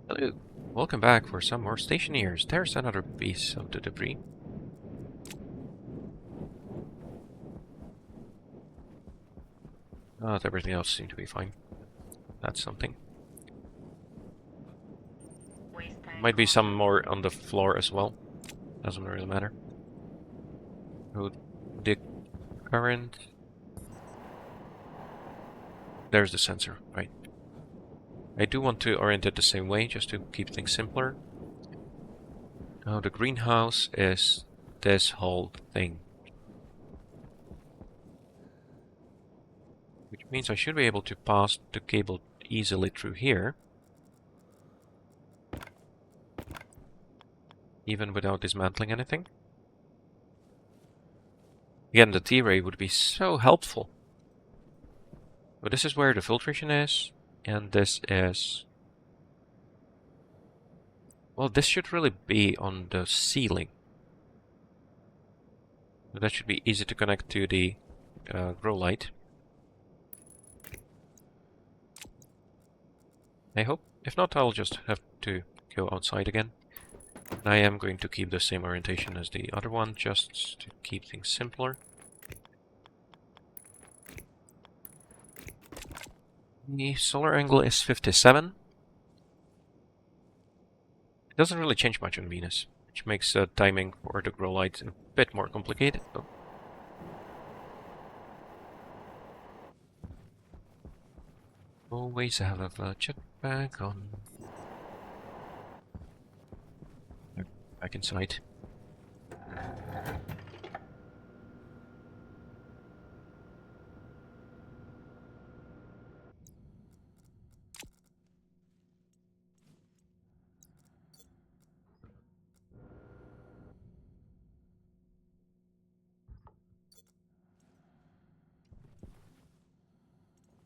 Hello, welcome back for some more Stationeers. There's another piece of the debris. Everything else seemed to be fine. That's something. Might be some more on the floor as well. Doesn't really matter. Oh, the current. There's the sensor, right. I do want to orient it the same way, just to keep things simpler. Now the greenhouse is this whole thing. Which means I should be able to pass the cable easily through here. Even without dismantling anything. Again, the T-ray would be so helpful. But this is where the filtration is, and this is... Well, this should really be on the ceiling. That should be easy to connect to the grow light. I hope. If not, I'll just have to go outside again. And I am going to keep the same orientation as the other one, just to keep things simpler. The solar angle is 57. It doesn't really change much on Venus, which makes timing for the grow light a bit more complicated. So. Always have a jetpack on. Back inside.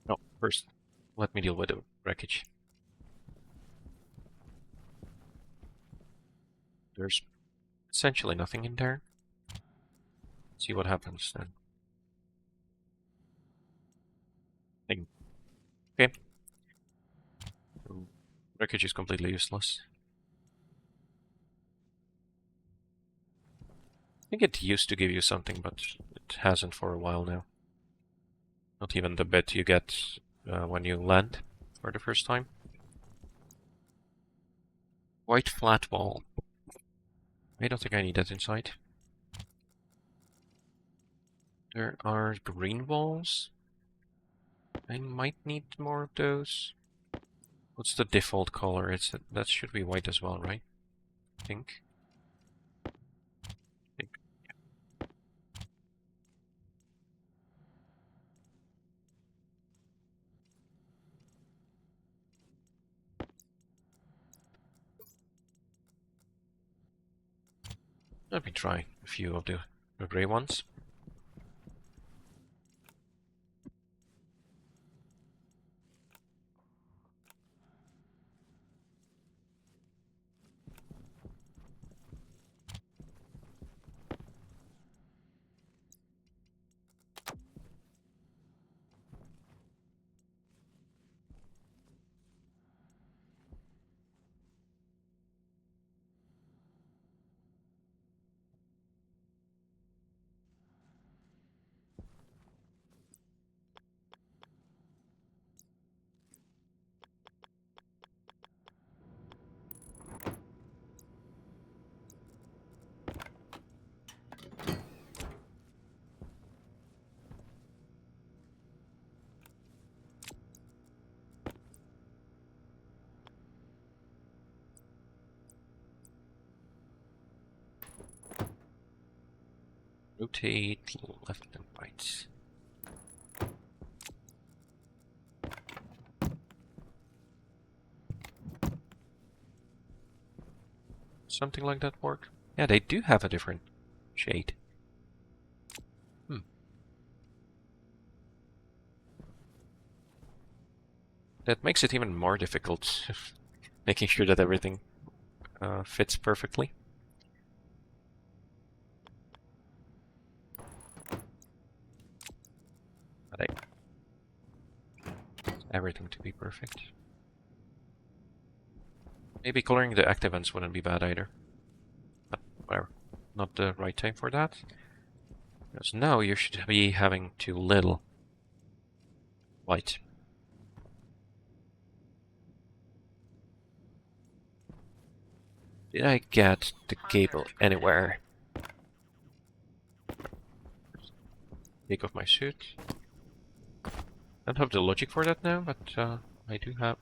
No, first, let me deal with the wreckage. There's essentially nothing in there. See what happens then. Okay. So, wreckage is completely useless. I think it used to give you something, but it hasn't for a while now. Not even the bit you get when you land for the first time. White flat wall. I don't think I need that inside. There are green walls. I might need more of those. What's the default color? That should be white as well, right? I think. Let me try a few of the gray ones. Rotate left and right. Something like that work? Yeah, they do have a different shade. That makes it even more difficult, making sure that everything fits perfectly. But everything to be perfect. Maybe coloring the active ends wouldn't be bad either. But whatever. Not the right time for that. Because now you should be having too little light. Did I get the cable anywhere? Take off my suit. I don't have the logic for that now, but I do have...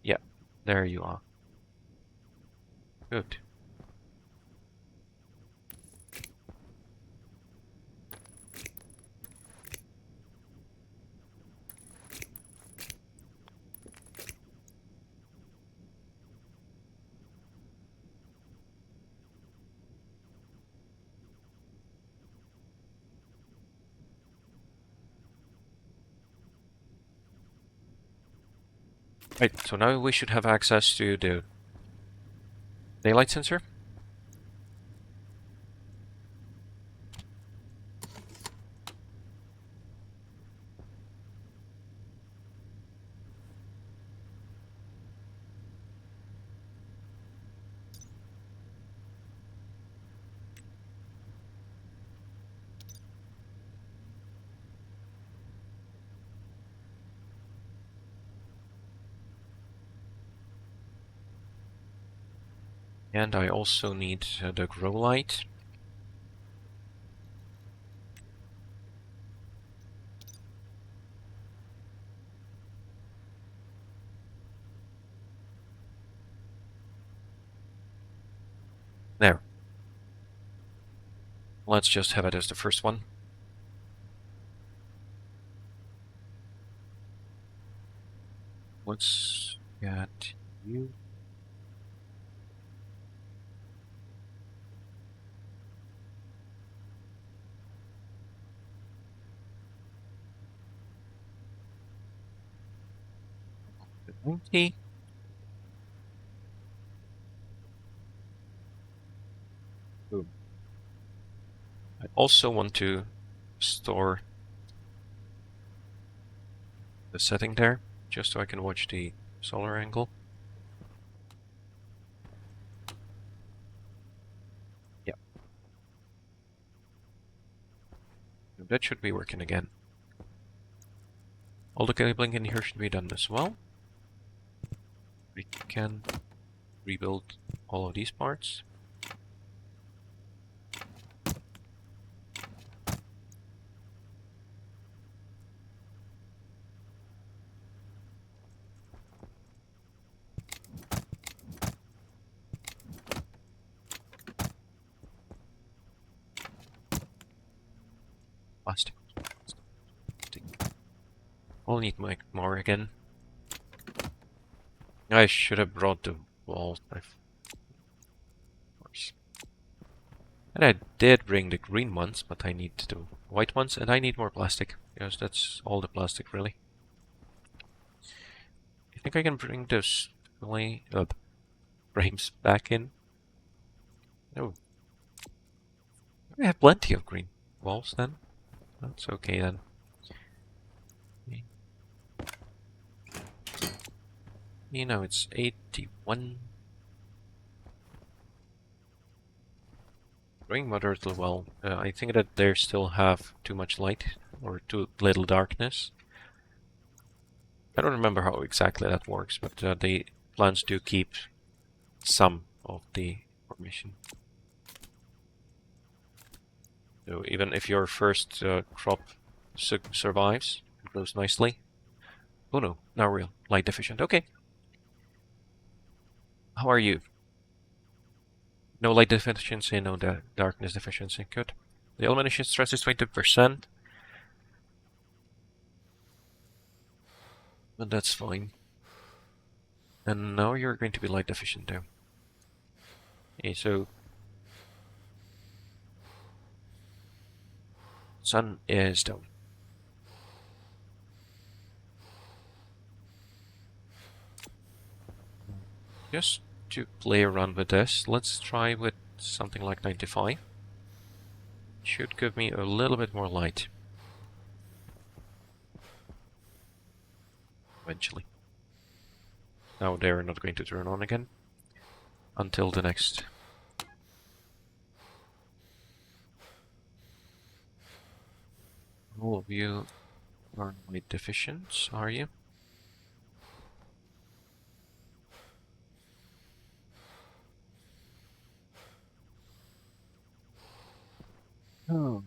Yeah, there you are. Good. Right, so now we should have access to the daylight sensor. And I also need the grow light. There. Let's just have it as the first one. Let's get you. Okay. Boom. I also want to store the setting there, just so I can watch the solar angle. Yeah. That should be working again. All the cabling in here should be done as well. We can rebuild all of these parts. Plastic. I'll need more again. I should have brought the walls. Of course. And I did bring the green ones, but I need the white ones, and I need more plastic, because that's all the plastic, really. I think I can bring those frames back in. Oh. I have plenty of green walls, then. That's okay, then. You know, it's 81. Growing moderately well. I think that they still have too much light, or too little darkness. I don't remember how exactly that works, but the plants do keep some of the information. So even if your first crop survives, it grows nicely. Oh no, not real. Light deficient. Okay. How are you? No light deficiency, no darkness deficiency. Good. The elimination stress is 20%. But that's fine. And now you're going to be light deficient though. Okay, so sun is down. Just to play around with this, let's try with something like 95. Should give me a little bit more light. Eventually. Now they're not going to turn on again. until the next. All of you are light deficient, are you? Oh.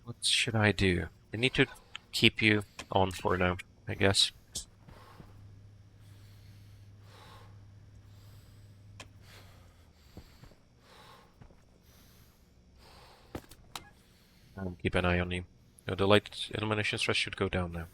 What should I do? I need to keep you on for now, I guess. Keep an eye on you. The light illumination stress should go down now.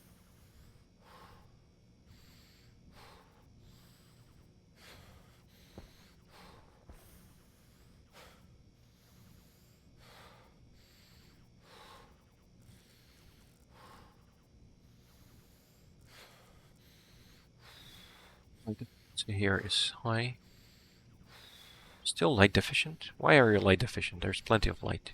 So here is high. Still light deficient? Why are you light deficient? There's plenty of light.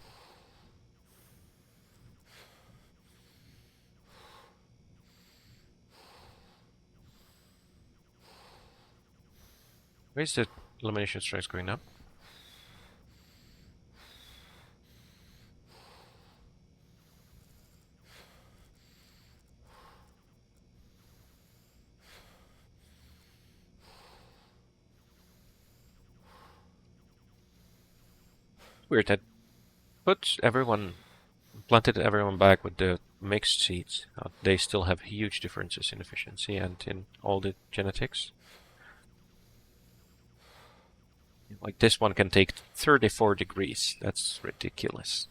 Where's the illumination stress going up? Weird that planted everyone back with the mixed seeds. They still have huge differences in efficiency and in all the genetics. Like this one can take 34 degrees. That's ridiculous.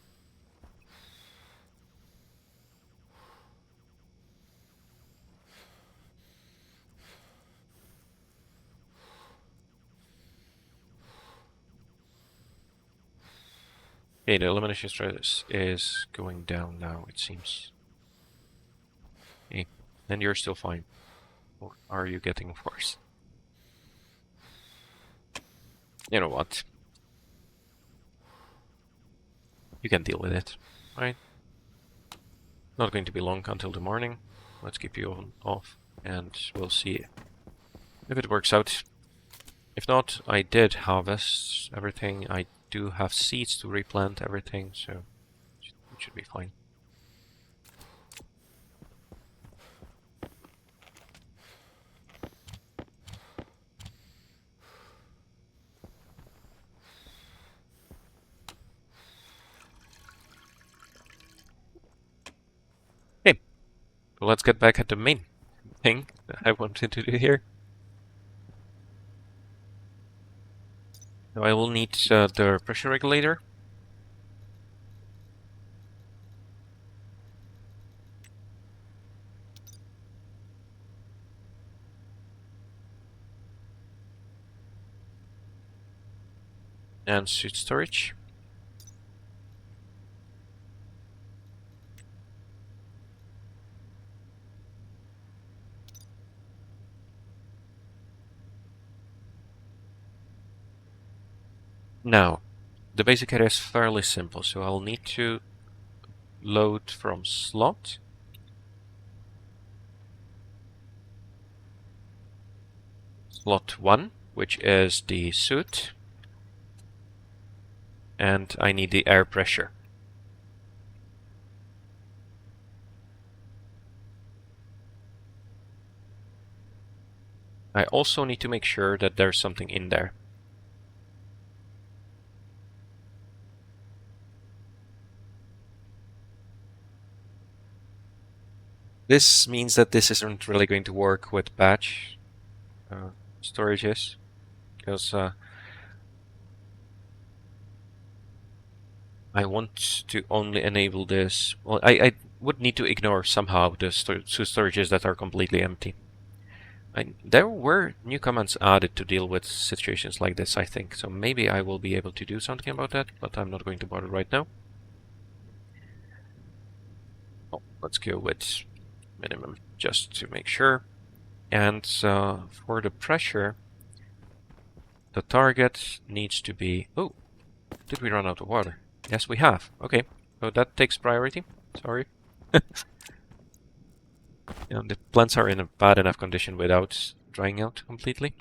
Okay, the elimination stress is going down now, it seems. Okay, and you're still fine. Or are you getting worse? You know what? You can deal with it, right? Not going to be long until the morning. Let's keep you off, and we'll see if it works out. If not, I did harvest everything. I do have seeds to replant everything, so it should be fine. Okay, so let's get back at the main thing that I wanted to do here. So I will need the pressure regulator. And suit storage. Now, the basic area is fairly simple, so I'll need to load from slot. Slot 1, which is the suit. And I need the air pressure. I also need to make sure that there's something in there. This means that this isn't really going to work with batch storages, because I want to only enable this. Well, I would need to ignore somehow the storages that are completely empty. There were new commands added to deal with situations like this, I think, so maybe I will be able to do something about that, but I'm not going to bother right now. Oh, let's go with minimum, just to make sure. And for the pressure, the target needs to be... Oh, did we run out of water? Yes, we have. Okay, so that takes priority. Sorry. The plants are in a bad enough condition without drying out completely.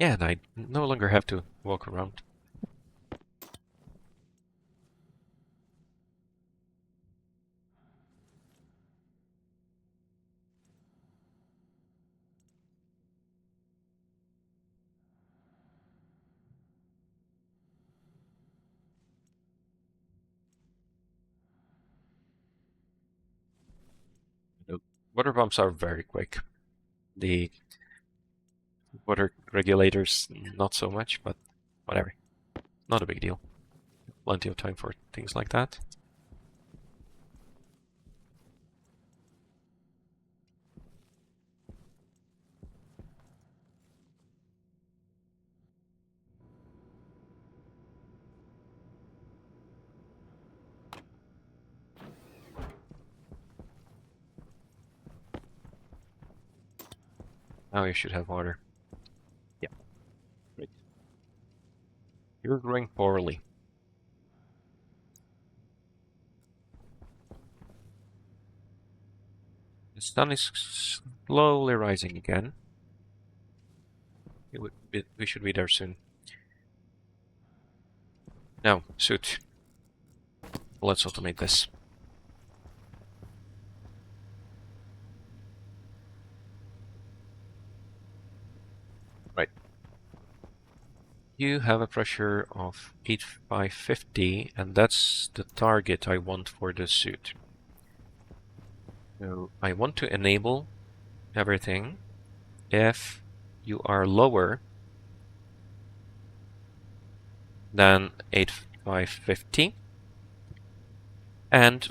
Yeah, and I no longer have to walk around. The water pumps are very quick. The water regulators, not so much, but whatever. Not a big deal. Plenty of time for things like that. Now you should have water. Yeah, great. You're growing poorly. The sun is slowly rising again. We should be there soon. Now, suit. Let's automate this. Right. You have a pressure of 8550, and that's the target I want for the suit. So I want to enable everything if you are lower than 8550, and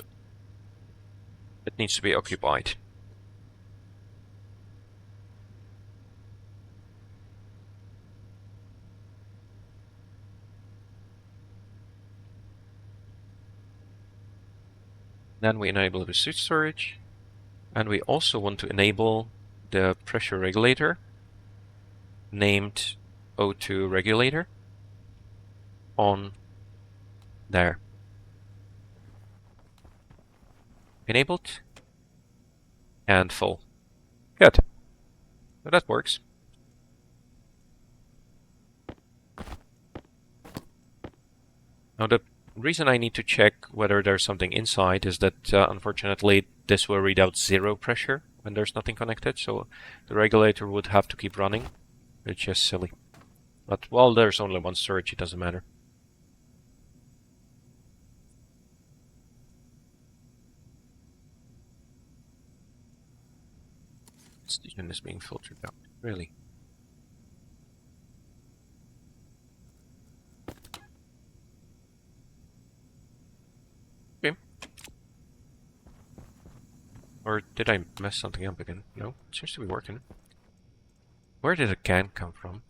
it needs to be occupied. Then we enable the suit storage, and we also want to enable the pressure regulator named O2 regulator on there. Enabled and full. Good. So that works. Now the reason I need to check whether there's something inside is that unfortunately this will read out 0 pressure when there's nothing connected, so the regulator would have to keep running, which is silly. But while there's only one surge, it doesn't matter. Oxygen is being filtered out. Really? Okay. Or did I mess something up again? No, it seems to be working. Where did the can come from?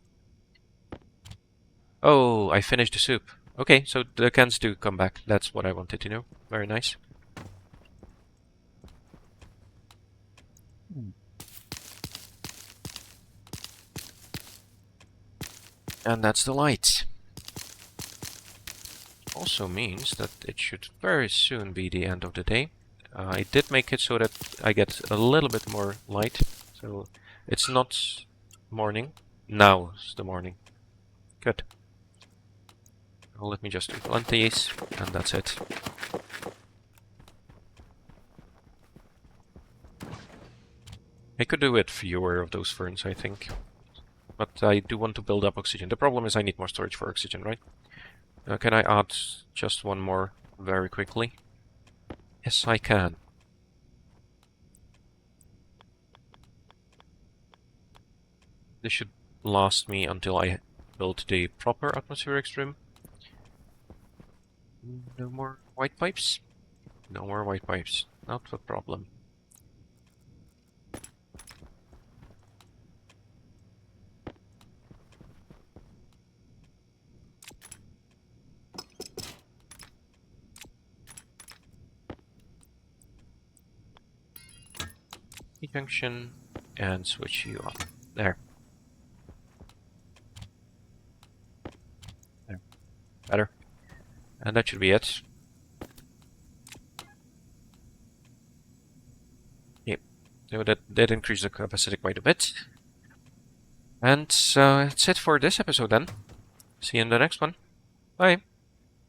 Oh, I finished the soup. Okay, so the cans do come back. That's what I wanted to know. Very nice. And that's the light. Also means that it should very soon be the end of the day. I did make it so that I get a little bit more light. So it's not morning. Now it's the morning. Good. Well, let me just implant these, and that's it. I could do with fewer of those ferns, I think. But I do want to build up oxygen. The problem is I need more storage for oxygen, right? Can I add just one more very quickly? Yes, I can. This should last me until I build the proper atmospheric stream. No more white pipes? No more white pipes. Not a problem. Junction and switch you on. There. There. Better. And that should be it. Yep. So that increased the capacity quite a bit. And so that's it for this episode then. See you in the next one. Bye.